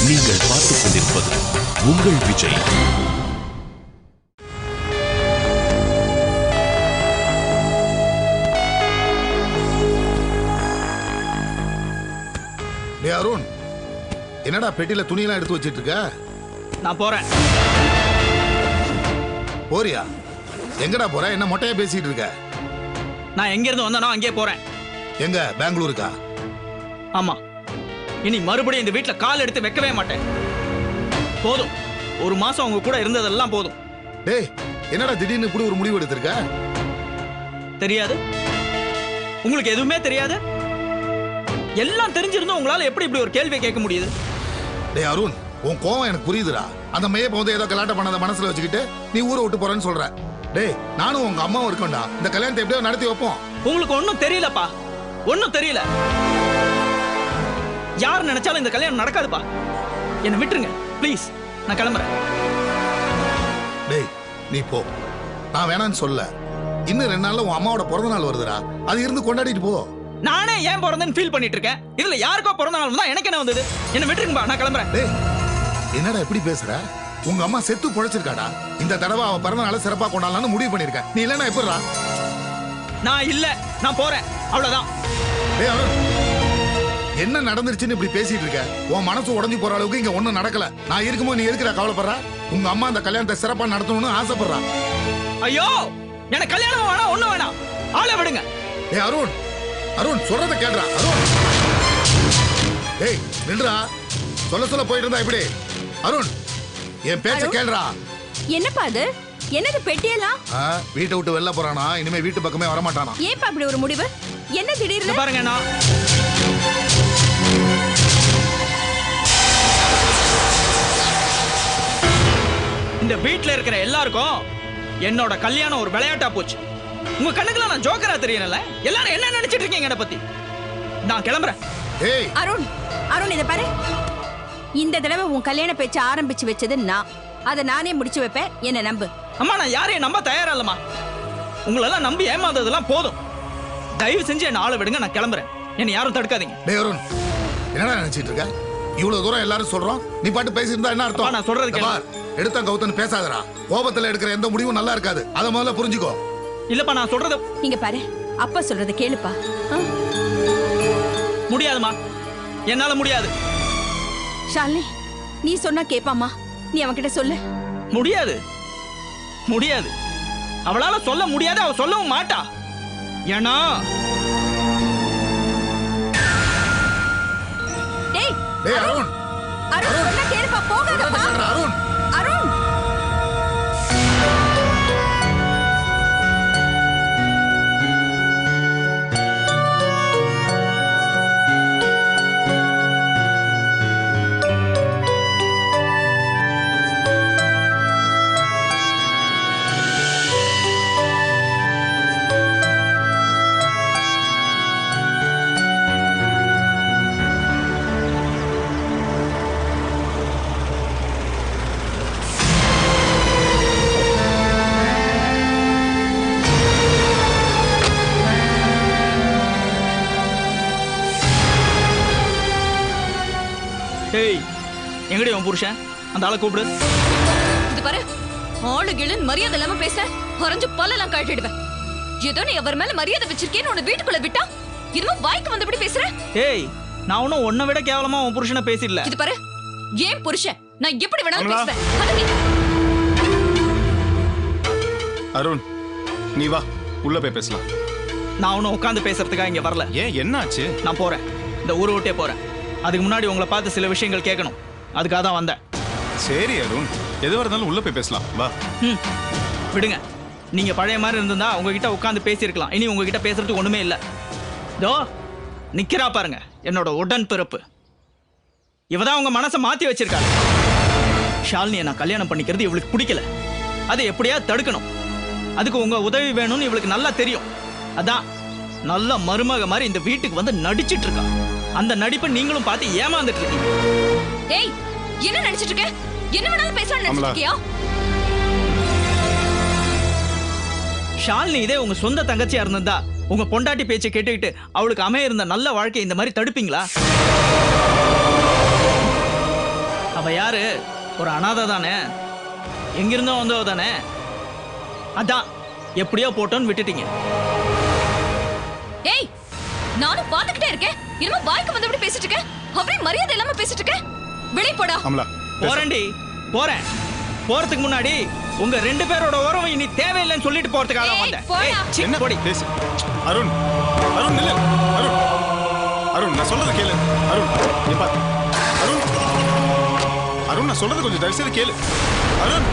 நீங்கள் பார்த்துக் கொண்டிருப்பது உங்கள் விஜய். அருண், என்னடா பெட்டியில துணியெல்லாம் எடுத்து வச்சிட்டு இருக்க? நான் போறேன். போறியா? எங்கடா போற? என்ன மொட்டையா பேசிட்டு இருக்க? நான் எங்க இருந்து வந்தானோ அங்கே போறேன். எங்க? பெங்களூருக்கா? ஆமா. இனி மறுபடியும் இந்த வீட்டுல கால் எடுத்து வைக்கவே மாட்டேன். போதும், ஒரு மாசம் உங்க கூட இருந்ததெல்லாம் போதும். டேய், என்னடா திடீர்னு இப்படி ஒரு முடிவு எடுத்திருக்க? தெரியாது? உங்களுக்கு எதுவுமே தெரியாது? எல்லாம் தெரிஞ்சிருந்தும் உங்களால எப்படி இப்படி ஒரு கேள்வியை கேட்க முடியுது? டேய் அருண், உன் கோவம் எனக்கு புரியுதுடா. அந்த மைய போது ஏதோ கலாட்டம் பண்ணத மனசுல வச்சுக்கிட்டு நீ ஊரை விட்டு போறேன்னு சொல்ற. டேய், நானும் உங்க அம்மாவும் இருக்கோம்டா. இந்த கல்யாணத்தை எப்படியோ நடத்தி வைப்போம். உங்களுக்கு ஒன்னும் தெரியலப்பா, ஒன்னும் தெரியல. யார் நினைச்சாலும் இந்த கல்யாணம் நடக்காதுப்பா. என்ன விட்டுருங்க ப்ளீஸ், நான் கிளம்புறேன். டேய், நீ போ. நான் வேணான்னு சொல்ல. இன்னும் 2 நாள்ல உன் அம்மாவோட பிறந்த நாள் வருதுடா. அது இருந்து கொண்டாடிட்டு போ. நானே ஏன் பிறந்தேன்னு ஃபீல் பண்ணிட்டு இருக்கேன். இதுல யாருக்கோ பிறந்த நாள் தான் எனக்கு என்ன வந்தது? என்ன விட்டுருங்கப்பா, நான் கிளம்புறேன். டேய், என்னடா இப்படி பேசுற? உங்க அம்மா செத்து பொழைச்சிருக்காடா. இந்த தடவை அவ பிறந்த நாளை சிறப்பா கொண்டாடலாம்னு முடிவு பண்ணிருக்க. நீ இல்லன்னா எப்படிடா? நான் இல்ல, நான் போறேன், அவ்வளவுதான். டேய் அருண், என்ன நடந்துருச்சுன்னு இப்படி பேசிட்டு இருக்க? உன் மனசு உடைஞ்சு போற அளவுக்கு இங்க ஒண்ணும் நடக்கல. நான் இருக்கும்போது நீ எதுக்குடா கவலைப்படுற? உங்க அம்மா அந்த கல்யாணத்தை சிறப்பா நடத்தணும்னு ஆசைப்படுறா. ஐயோ, எனக்கு கல்யாணம் வேணாம், ஒண்ணும் வேணாம். ஆளை விடுங்க. டேய் அருண், அருண் சொல்றத கேளுடா. அருண், டேய் நில்றா. சொல்ல போயிட்டு இருந்தா இப்படி. அருண், என் பேச்ச கேளுடா. என்னப்பா அது? என்னது பெட்டியெல்லாம்? வீட்டை விட்டு வெளில போறானா? இனிமே வீட்டு பக்கமே வர மாட்டானா? ஏப்பா இப்படி ஒரு முடிவு? என்ன திடீர்னு? பாருங்க, நான் இந்த வீட்டுல இருக்கிற எல்லாருக்கும் என்னோட கல்யாணம் ஒரு விளையாட்டா போச்சு. உங்க கண்ணுக்குலாம் நான் ஜோக்கரா தெரியல. எல்லாரும் என்ன நினைச்சிட்டு இருக்கீங்க என்ன பத்தி? நான் கிளம்புறேன். ஏய் அருண், அருண் இத பாரு. இந்த தடவை உன் கல்யாண பேச்ச ஆரம்பிச்சு வச்சது நான். அதை நானே முடிச்சு வைப்பேன், என்ன நம்பு. அம்மா, நான் யாரையும் நம்ப தயாரா இல்லம்மா. உங்களெல்லாம் நம்பி ஏமாந்ததெல்லாம் போதும். தயவு செஞ்சு என்ன ஆளை விடுங்க, நான் கிளம்புறேன். என்ன யாரும் தடுக்காதீங்க. டேய் அருண், என்னடா நினைச்சிட்டு இருக்க? இவ்வளவு தூரம் எல்லாரும் சொல்றோம், நீ பாட்டு பேசிட்டு இருந்தா என்ன அர்த்தம்? நான் சொல்றது கேளு. எடுத்த கவுத்தன்னு பேசாதடா. கோபத்துல எடுக்கிற எந்த முடிவும் நல்லா இருக்காது. அத முதல்ல புரிஞ்சுக்கோ. இல்லப்பா, நான் சொல்றது இங்க பாரு. அப்பா சொல்றத கேளுப்பா. முடியாதுமா, என்னால முடியாது. ஷாலினி, நீ சொன்னா கேப்பாமா? நீ அவன்கிட்ட சொல்லு. முடியாது, முடியாது. அவளால சொல்ல முடியாது, அவ சொல்லவும் மாட்டா. ஏன்னா டேய் டேய் அருண், அருண் சொன்னா கேளுப்பா. போகாதப்பா. அருண், அருண், டேய், எங்கடி உன் புருஷன்? அந்த ஆளை கூப்பிடு. இது பாரு, ஆளுகளின் மரியாதை இல்லாம பேச குறைஞ்சு பல்லெல்லாம் கழட்டிடுவேன். ஏதோ நீ அவர் மேல மரியாதை வச்சிருக்கேன்னு உன்னை வீட்டுக்குள்ள விட்டா இதுவும் வாய்க்கு வந்தபடி பேசுற. டேய், நான் ஒன்னும் உன்னை விட கேவலமா உன் புருஷனை பேசிடல. இது பாரு, ஏன் புருஷன் நான் எப்படி வேணாலும் பேசுவேன். அத நீ அருண், நீ வா, உள்ள போய் பேசலாம். நான் ஒன்னும் உட்காந்து பேசுறதுக்காக இங்க வரல. ஏன், என்னாச்சு? நான் போறேன், இந்த ஊரை விட்டே போறேன். அதுக்கு முன்னாடி உங்களை பார்த்து சில விஷயங்கள் கேட்கணும், அதுக்காக தான் வந்தேன். சரி அருண், எதுவாக இருந்தாலும் உள்ள போய் பேசலாம், வா. விடுங்க. நீங்க பழைய மாதிரி இருந்தா உங்ககிட்ட உட்காந்து பேசியிருக்கலாம். இனி உங்ககிட்ட பேசுறதுக்கு ஒண்ணுமே இல்லை. தோ நிக்கிறா பாருங்க, என்னோட உடன் பிறப்பு. இவதான் உங்க மனசை மாத்தி வச்சிருக்காரு. ஷாலினியை நான் கல்யாணம் பண்ணிக்கிறது இவளுக்கு பிடிக்கல. அதை எப்படியா தடுக்கணும். அதுக்கு உங்க உதவி வேணும்னு இவளுக்கு நல்லா தெரியும். அதான் நல்ல மருமக மாதிரி இந்த வீட்டுக்கு வந்து நடிச்சிட்டு இருக்கா. அந்த நடிப்பை நீங்களும் பார்த்து ஏமாந்துட்டு இருக்கீங்க. டேய், என்ன நினைச்சிட்டு இருக்க? என்ன வேணாலும் பேசலாம்னு நினைச்சிட்டு இருக்கியா? ஷாலினி இதே உங்க சொந்த தங்கச்சியா இருந்திருந்தா உங்க பொண்டாட்டி பேச்சை கேட்டுக்கிட்டு அவளுக்கு அமைய இருந்த நல்ல வாழ்க்கை இந்த மாதிரி தடுப்பீங்களா? அவ யாரு? ஒரு அனாதை தானே, எங்கிருந்தோ வந்தவ தானே. அதான் எப்படியோ போட்டோன்னு விட்டுட்டீங்க. ஏய், நானும் பாத்துக்கிட்டே இருக்கேன். என்னமோ வாய்க்கு வந்தபடி பேசிட்டு இருக்க. அப்படியே மரியாதை இல்லாம பேசிட்டு இருக்க. வெளிய போடா. அமலா போறேன்டி, போறேன். போறதுக்கு முன்னாடி உங்க 2 பேரோட உறவு இனி தேவையில்லைன்னு சொல்லிட்டு போறதுக்காக ஏய், வந்தேன். போடா. ஏய், சீ, என்ன போடி. பேசு அருண். அருண் நில்லு. அருண் அருண் நான் சொல்றது கேளு. அருண் நீ பாத்து. அருண் அருண் நான் சொல்றது கொஞ்சம் தயவு செய்து கேளு. அருண்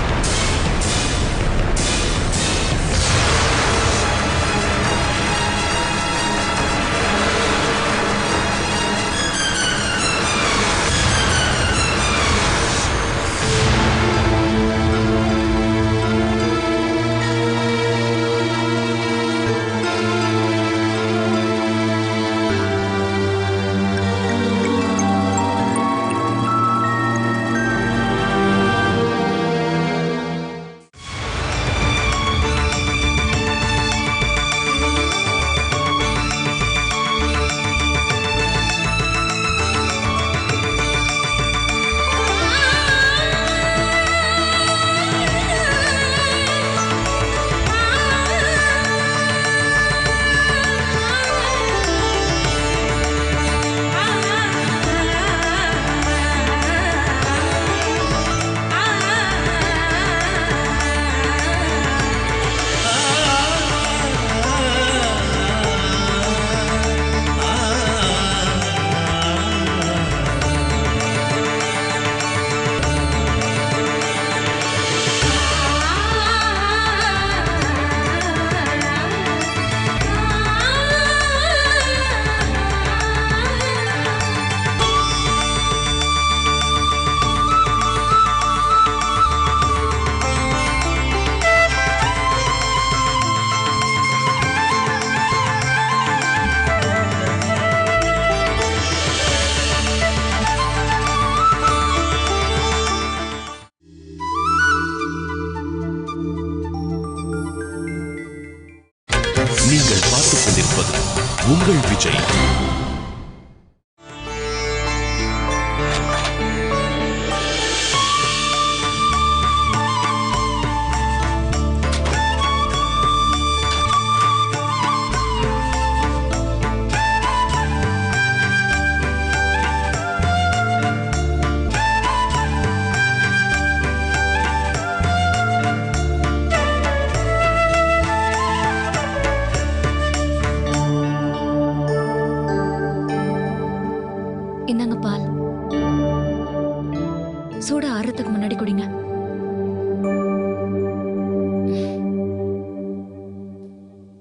நீங்கள் பார்த்துக் கொண்டிருப்பது உங்கள் விஜய். இந்தாங்க பால். சூட ஆறதுக்கு முன்னாடி குடிங்க.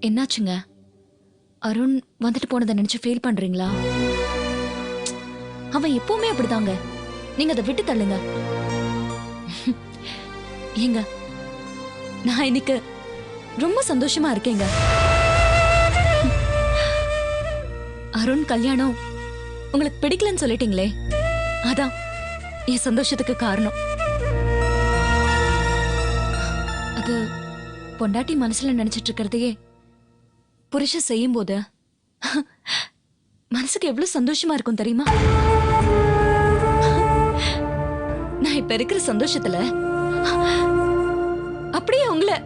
என்னாச்சுங்க? அருண் வந்துட்டு போனதை நினைச்சு ஃபீல் பண்றீங்களா? அவன் எப்பவுமே அப்படிதாங்க. நீங்க அதை விட்டு தள்ளுங்க. ஏங்க, நான் இன்னைக்கு ரொம்ப சந்தோஷமா இருக்கேங்க. அருண் கல்யாணம் உங்களுக்கு பிடிக்கலன்னு சொல்லிட்டீங்களே, அதான் என் சந்தோஷத்துக்கு காரணம். அது பொண்டாட்டி மனசுல நினைச்சிட்டு இருக்கிறதையே புருஷன் செய்யும் போது மனசுக்கு எவ்வளவு சந்தோஷமா இருக்கும் தெரியுமா? நான் இப்ப இருக்கிற சந்தோஷத்துல அப்படியே உங்களை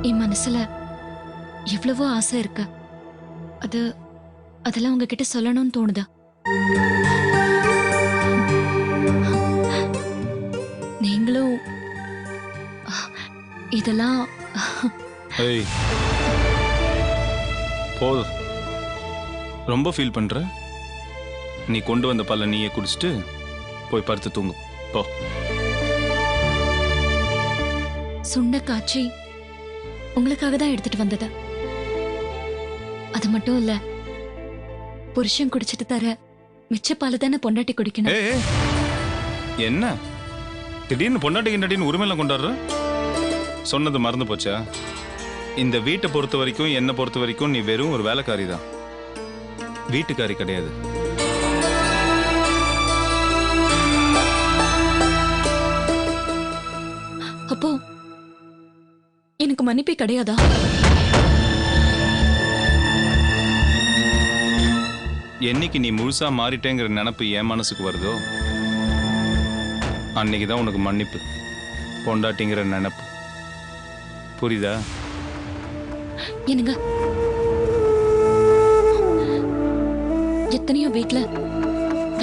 என் மனசுல எவ்வளவோ ஆசை இருக்கு. அதெல்லாம் உங்ககிட்ட சொல்லணும்னு தோணுதா? நீங்களும் இதெல்லாம் ஏய் போதும், ரொம்ப ஃபீல் பண்ற. நீ கொண்டு வந்த பாலை நீயே குடிச்சிட்டு போய் படுத்து தூங்கு போ. சுண்ட காய்ச்சி உங்களுக்காக தான் எடுத்துட்டு வந்தது. அது மட்டும் இல்ல, புருஷன் குடிச்சிட்டு தர மிச்ச பாலை தானே பொண்டாட்டி குடிக்கணும். ஏய் என்ன திடீர்னு பொண்டாட்டி கிண்டாட்டின்னு உரிமையெல்லாம் கொண்டாடுற? சொன்னது மறந்து போச்சா? இந்த வீட்டை பொறுத்த வரைக்கும், என்னை பொறுத்த வரைக்கும் நீ வெறும் ஒரு வேலைக்காரி தான், வீட்டுக்காரி கிடையாது. அப்போ எனக்கு மன்னிப்பே கிடையாதா? என்னைக்கு நீ முழுசா மாறிட்டேங்கிற நினப்பு என் மனசுக்கு வருதோ அன்னைக்கு தான் உனக்கு மன்னிப்பு, பொண்டாட்டிங்கிற நினப்பு. புரியுதா? என்னங்க, எத்தனையோ வீட்ல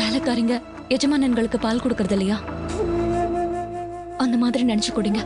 வேலைக்காரிங்க எஜமானன்களுக்கு பால் கொடுக்கறது இல்லையா? அந்த மாதிரி நினைச்சு கொடுங்க.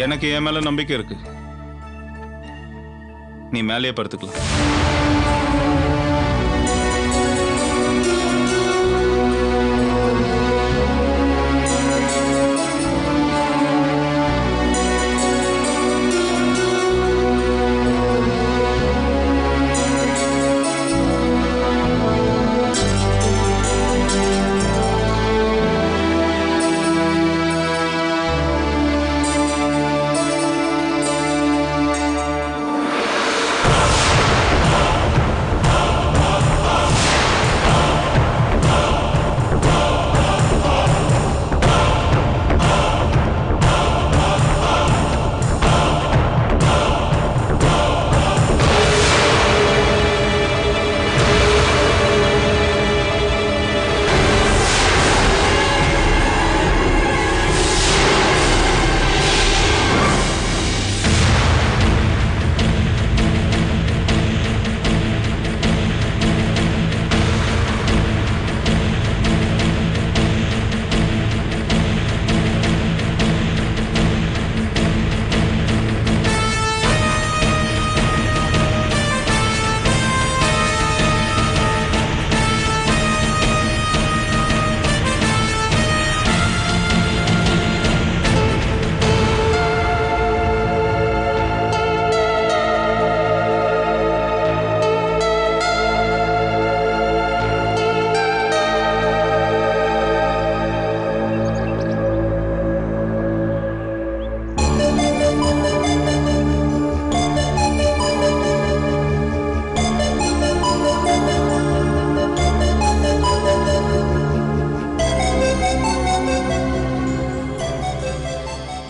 எனக்கு என் மேல நம்பிக்கை இருக்கு, நீ மேலேயே படுத்துக்கலாம்.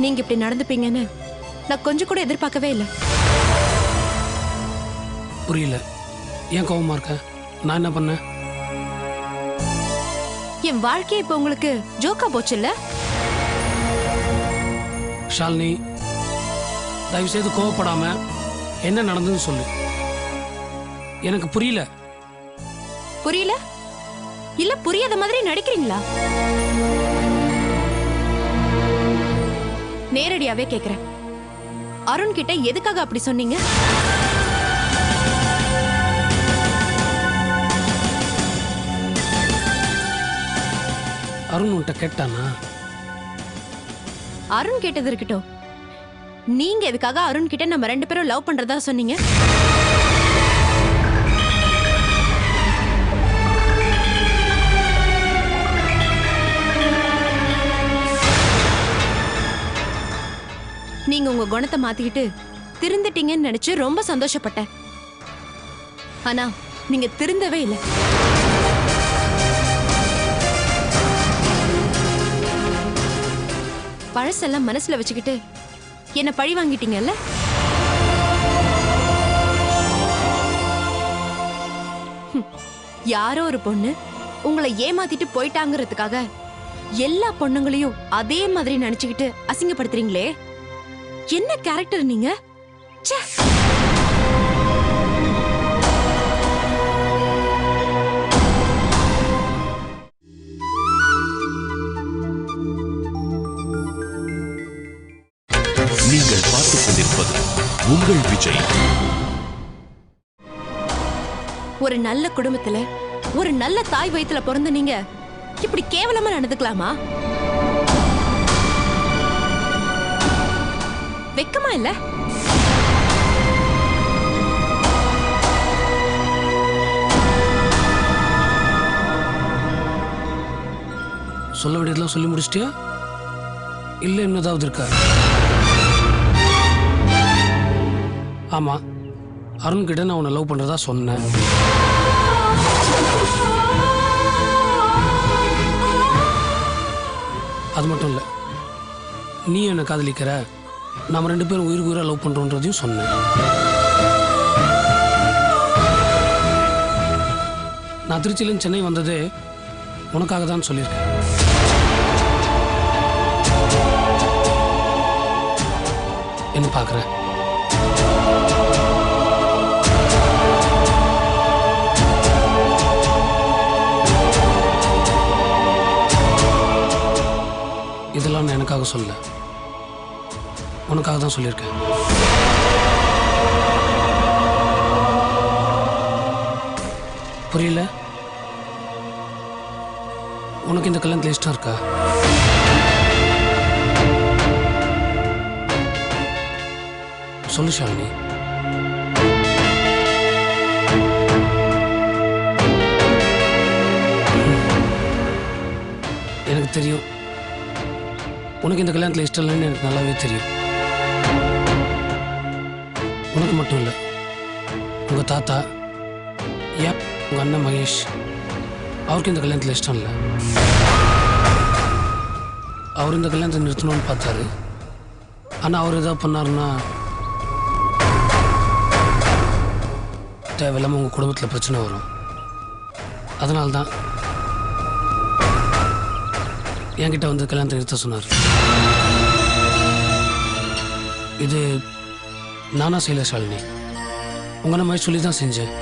நீங்க இப்படி நடந்துப்பீங்கன்னு நான் கொஞ்சம் கூட எதிர்பார்க்கவே இல்லை. புரியல, ஏன் கோவமா இருக்க? நான் என்ன பண்ணேன்? என் வாழ்க்கையை இப்ப உங்களுக்கு ஜோக்கா போச்சுல்ல? ஷாலினி, தயவு செய்து கோவப்படாம என்ன நடந்ததுன்னு சொல்லு. எனக்கு புரியல. புரியல இல்ல புரியாத மாதிரி நடிக்கிறீங்களா? நேரடியாவே கேக்குறேன், அருண் கிட்ட எதுக்காக அப்படி சொன்னீங்க? அருண் உன்கிட்ட கேட்டானா? அருண் கேட்டது இருக்கட்டும், நீங்க எதுக்காக அருண் கிட்ட நம்ம 2 பேரும் லவ் பண்றதா சொன்னீங்க? நீங்க உங்க குணத்தை மாத்திக்கிட்டு திருந்துட்டீங்கன்னு நினைச்சு ரொம்ப சந்தோஷப்பட்டேன். ஆனா நீங்க திருந்தவே இல்லை. பழசெல்லாம் மனசுல வச்சுக்கிட்டு என்ன பழி வாங்கிட்டீங்கல்ல? யாரோ ஒரு பொண்ணு உங்களை ஏமாத்திட்டு போயிட்டாங்கிறதுக்காக எல்லா பொண்ணுங்களையும் அதே மாதிரி நினைச்சுக்கிட்டு அசிங்கப்படுத்துறீங்களே, என்ன கேரக்டர் நீங்க? ச்சே. நீங்கள் பார்த்துக் கொண்டிருப்பது உங்கள் விஜய். ஒரு நல்ல குடும்பத்துல ஒரு நல்ல தாய் வயித்துல பிறந்த நீங்க இப்படி கேவலமா நடந்துக்கலாமா? வெக்கமா இல்ல? சொல்ல வேண்டியதெல்லாம் சொல்லி முடிச்சிட்டியா இல்லை இன்னும் ஏதாவது இருக்கா? ஆமாம், அருண் கிட்ட நான் உன்னை லவ் பண்ணுறதா சொன்னேன். அது மட்டும் இல்லை, நீ என்னை காதலிக்கிற, நாம் 2 பேரும் உயிருக்கு உயிராக லவ் பண்ணுறோன்றதையும் சொன்னேன். நான் திருச்சியிலேருந்து சென்னை வந்ததே உனக்காக தான் சொல்லியிருக்கேன். என்ன பார்க்குறேன்? இதெல்லாம் நான் எனக்காக சொல்ல, உனக்காக தான் சொல்லியிருக்கேன். புரியல? உனக்கு இந்த கல்யாணத்தில் இஷ்டம் இருக்கா? சொல்லு ஷாலினி. எனக்கு தெரியும் உனக்கு இந்த கல்யாணத்தில் இஷ்டம் இல்லைன்னு எனக்கு நல்லாவே தெரியும். உனக்கு மட்டும் இல்லை, உங்கள் தாத்தா, ஏன் உங்கள் அண்ணன் மகேஷ், அவருக்கு இந்த கல்யாணத்தில் இஷ்டம் இல்லை. அவர் இந்த கல்யாணத்தை நிறுத்தணும்னு பார்த்தாரு. ஆனால் அவர் எதாவது பண்ணாருன்னா தேவையில்லாமல் உங்கள் குடும்பத்தில் பிரச்சனை வரும். அதனால்தான் என்கிட்ட வந்து கல்யாணத்தை நிறுத்த சொன்னார். இது நானா செய்யல ஷாலினி, உங்களை மாதிரி சொல்லி தான் செஞ்சேன்.